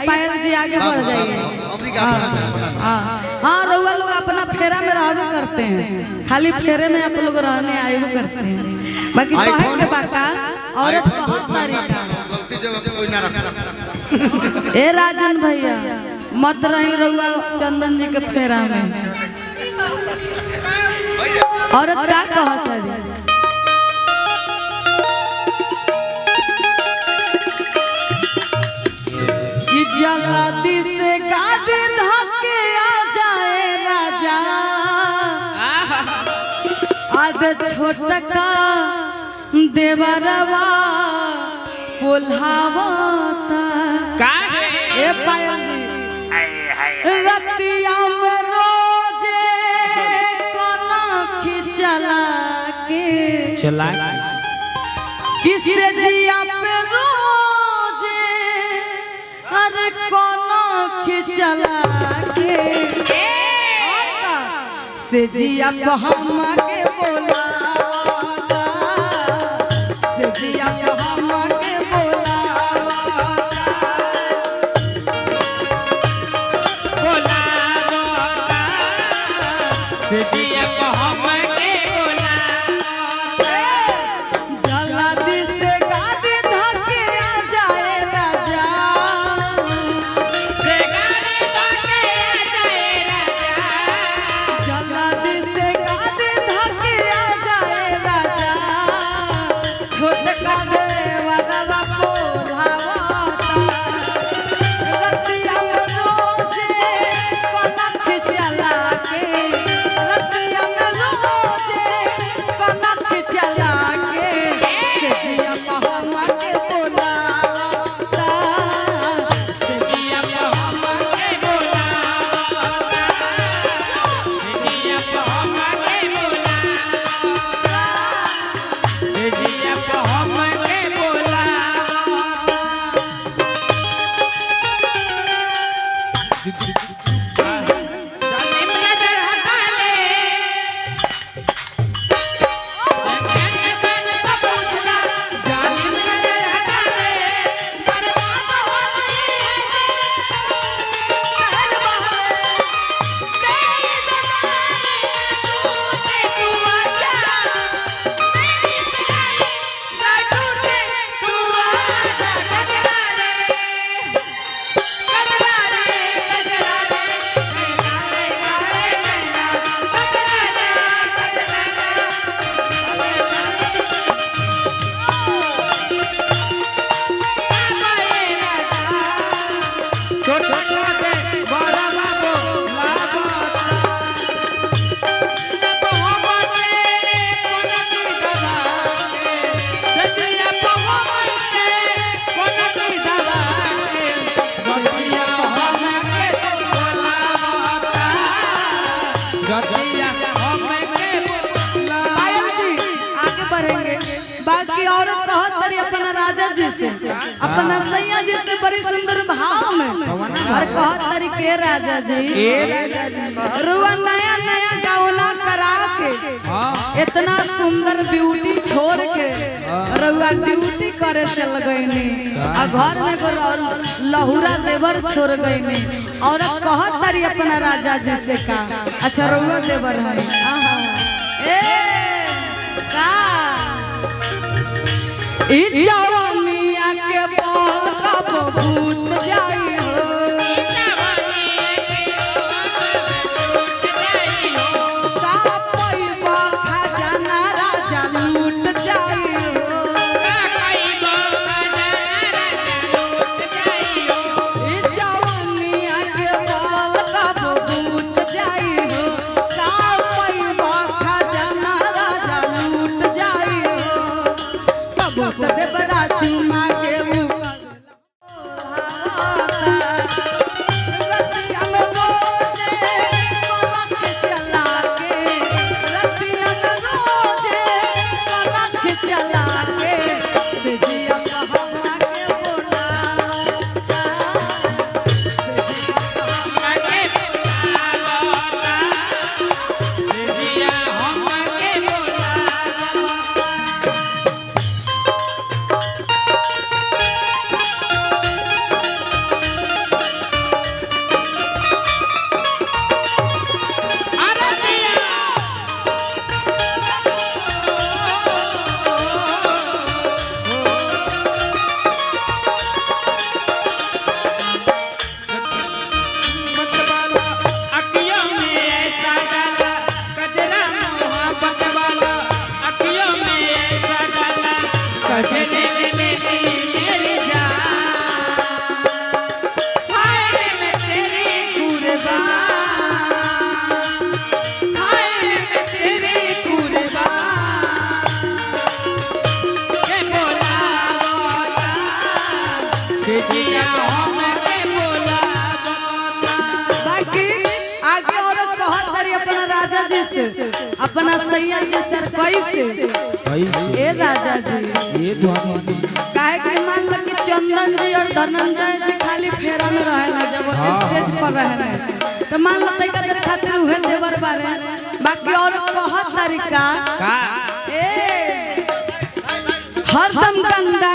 पायल जी आगे बढ़ जाइए। हाँ रउआ लोग अपना फेरा में रहबे करते हैं, खाली फेरे में आप लोग रहने आए हो करते हैं, बाकी कहे के बाका औरत बहुत तरीका गलती जगह कोई ना रखे। ए राजन भैया मत रही रउआ चंदन जी के फेरा में। औरत का कहत है कि जल्दी से गाड़ी धके आ जाए राजा, आज छोटका देवरवा बोलावता ए पायल रतिया में रोजे कोना खिचला के चला किसरे जिया पे रोजे अरे कोना खिचला के और का से जिया पे हम के बोला से जिया पे हम के बोला से जिया पे हम के बोला जल्दी से गाड़ी धके आ जाए राजा, से गाड़ी धके आ जाए राजा, जल्दी से गाड़ी धके आ जाए राजा, छोटका देवरवा बोलावता रतिया में रोजे कोना खिचला के रतिया में रोजे कोना खिचला के से जिया पहमा के बोलावता से जिया पहमा के बोलावता से जिया पे हम के बोला, से जिया पे हम के बोला जालिम नजर हटा ले जालिम नजर हटा ले बर्बाद हो गई तू आजा मेरी पिटाई ना टूटे तू आजा गजरा रे गजरा रे गजरा रे गजरा रे गजरा छोटा दे बड़ा बाबू लागता पहुँचे कोन की दवा के सजिया पहुँचे कोन की दवा के गजिया हम के बोलावता गजिया हम के बोला पायल जी आगे बढ़ेंगे। बाकी औरत कहत तरी अपना राजा जी से अपना सैया जी से बड़ी सुंदर भाव में और कहत तरी के राजा जी रुआ नया नया गौना करा के इतना सुंदर ब्यूटी छोड़ के रुआ ड्यूटी करे चल गईनी आ घर में को लहुरा देवर छोड़ गईनी। औरत कहत तरी अपना राजा जी से का अच्छा रुआ देवर है आहा ए का ई जवानिया के बोल कब भूत जाई हो, का पैबा खजाना राजा लूट जाई हो, ई जवानिया के बोल कब भूत जाई हो, का पैबा खजाना राजा लूट जाई हो, कब तो देवरा चुमा के मुका जी से अपना सैया जी से कैसे ए राजा जी काहे कि मान लो कि चंदन जी और धनंजय जी खाली फेरा में रहेला जब स्टेज पर रहेला तो मान लो तई कदर खातिर उहे देवर बारे बाकी और बहुत तरीका का ए हरदम गंदा